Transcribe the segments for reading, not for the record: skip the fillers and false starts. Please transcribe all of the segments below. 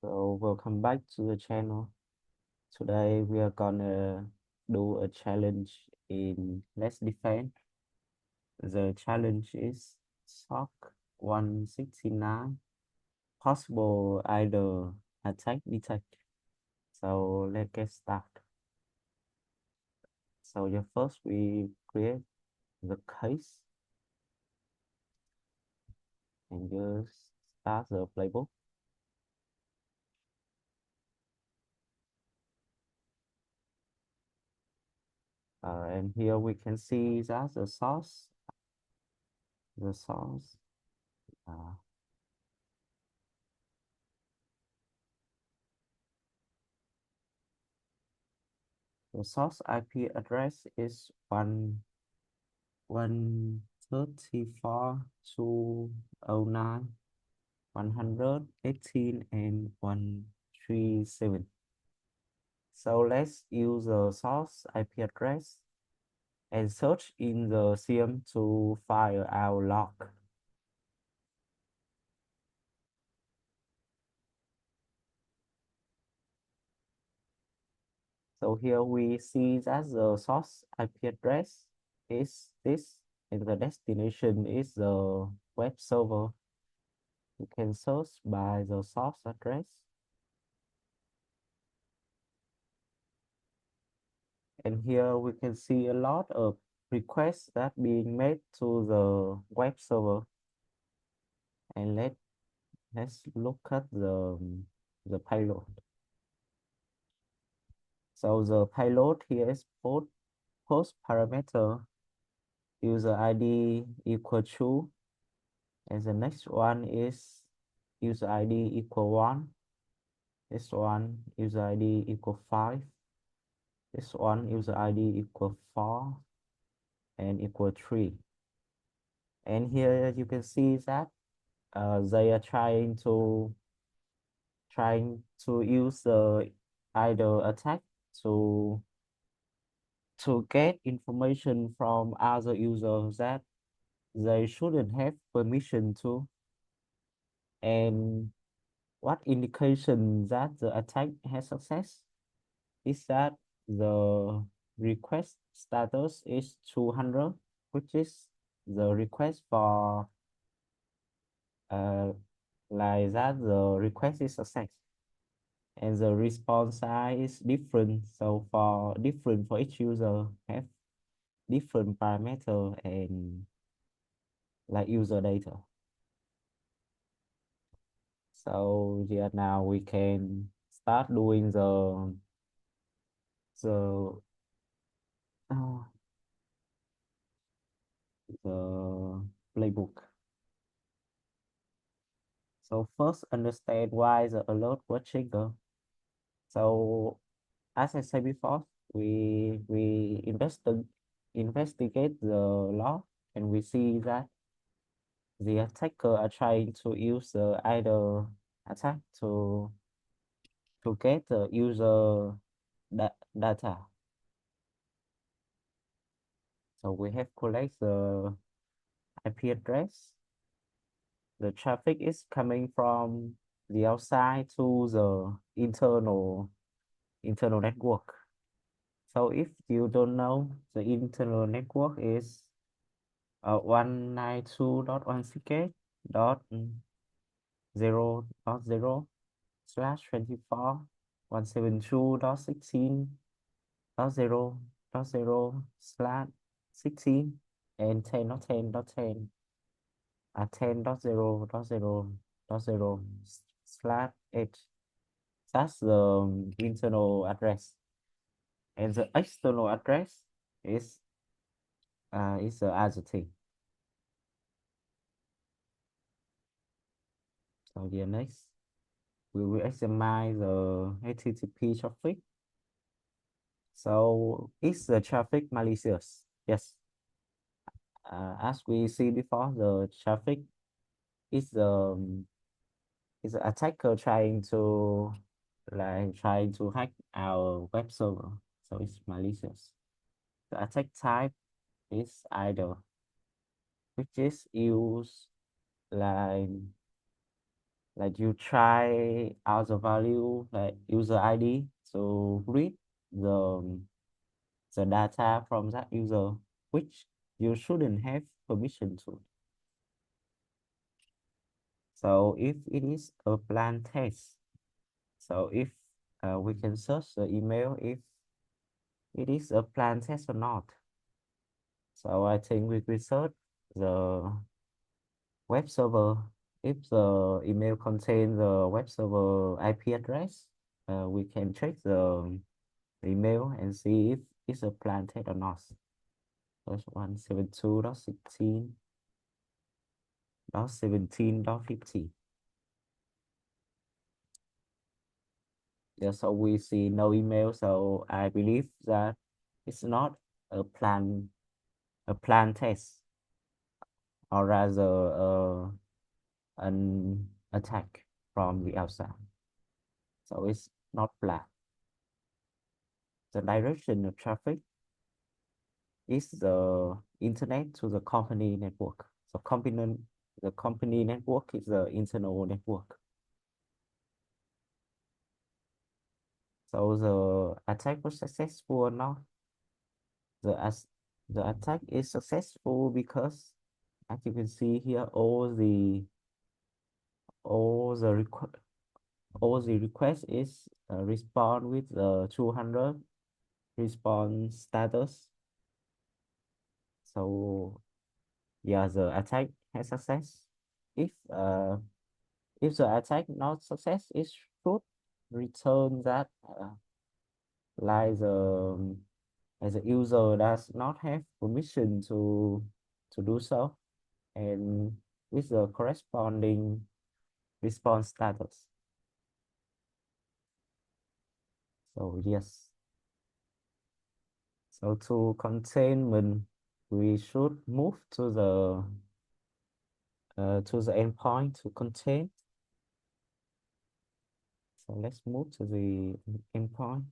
So welcome back to the channel. Today we are gonna do a challenge in Let's Defend. The challenge is SOC169 Possible IDOR attack detect. So let's get started. So first we create the case and just start the playbook. And here we can see that the source uh, the source IP address is 134.209, 118, and 137. So let's use the source IP address and search in the CM to find our log. So here we see that the source IP address is this, and the destination is the web server. You can search by the source address. And here we can see a lot of requests that being made to the web server. And let's look at the payload. So the payload here is post parameter user ID equal to, and the next one is user ID equal 1. This one user ID equal 5. This one user ID equal 4 and equal 3. And here you can see that they are trying to use the idle attack to get information from other users that they shouldn't have permission to. And what indication that the attack has success is that the request status is 200, which is the request for uh, like that the request is success, and the response size is different. So for different for each user have different parameter and like user data. So yeah, now we can start doing the uh, the playbook. So first understand why the alert was triggered. So as I said before, we investigate the log, and we see that the attacker are trying to use the idle attack to get the user data. So we have collect the IP address. The traffic is coming from the outside to the internal network. So if you don't know, the internal network is 192.168.0.0 172.16.0.0/16 and 10.10.10 at 10.0.0.0/8. That's the internal address, and the external address is the other thing. So the next we will examine the HTTP traffic. So is the traffic malicious? Yes. As we see before, the traffic is is the attacker trying to hack our web server. So it's malicious. The attack type is either, which is used like like you try out the value like user ID to read the the data from that user, which you shouldn't have permission to. So if it is a plan test, so if we can search the email if it is a plan test or not. So I think we research the web server. If the email contains the web server IP address, we can check the email and see if it's a plan test or not. First 172.16.17.50. Yeah, so we see no email, so I believe that it's not a plan test, or rather an attack from the outside. So it's not planned. The direction of traffic is the internet to the company network. So the company network is the internal network. So the attack was successful or not? The as the attack is successful because, as you can see here, all the request is respond with the 200 response status. So yeah, the attack has success. If uh if the attack not success, it should return that like the as a user does not have permission to do so, and with the corresponding response status. So yes, so to containment, we should move to the endpoint to contain. So let's move to the endpoint.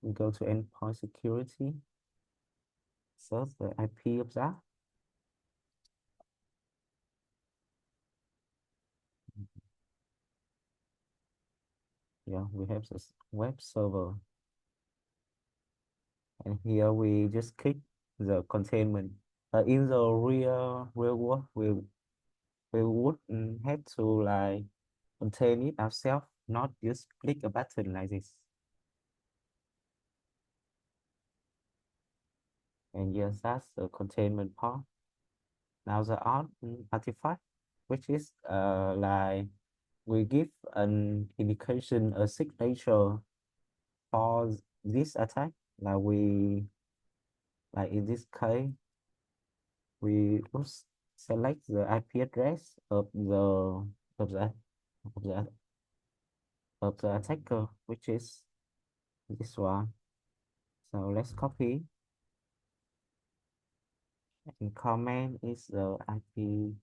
We go to endpoint security. Search the IP of that. Yeah, we have this web server, and here we just click the containment. In the real world, we would have to like contain it ourselves, not just click a button like this. And yes, that's the containment part. Now the artifact, which is like we give an indication, a signature for this attack. Like in this case, we must select the IP address of the of the of the attacker, which is this one. So let's copy, and comment is the IP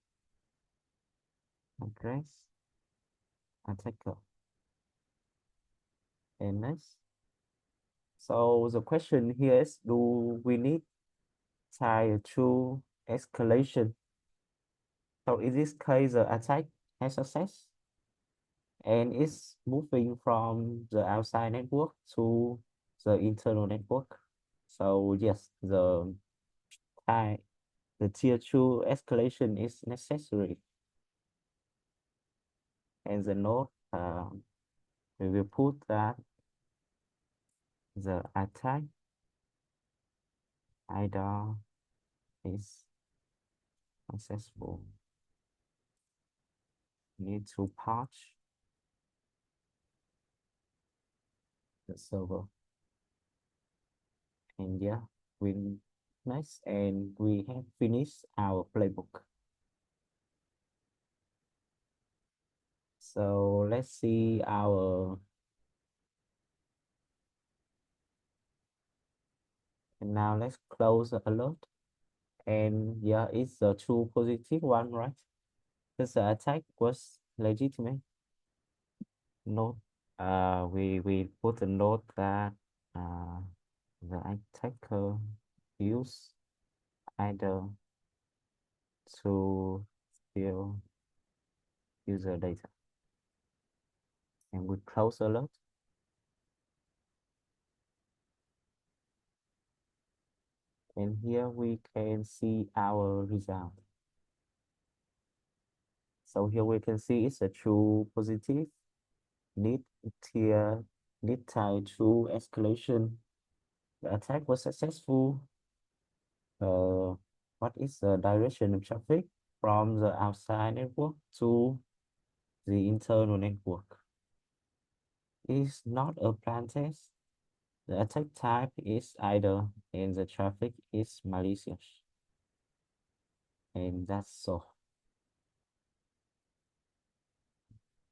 address attacker. And next. So the question here is, do we need tier 2 escalation? So in this case, the attack has success and it's moving from the outside network to the internal network. So yes, high, the tier 2 escalation is necessary. And the note, we will put that the attack IDOR is successful. Need to patch the server. And yeah, we nice, and we have finished our playbook. So let's see our, and now let's close the alert. And yeah, it's a true positive one, right? Because the attack was legitimate. Note, we put a note that uh, the attacker use either to steal user data. And we close alert. And here we can see our result. So here we can see it's a true positive, need tier, need tied true escalation. The attack was successful. What is the direction of traffic from the outside network to the internal network? It's not a plan test. The attack type is IDOR and the traffic is malicious. And that's all.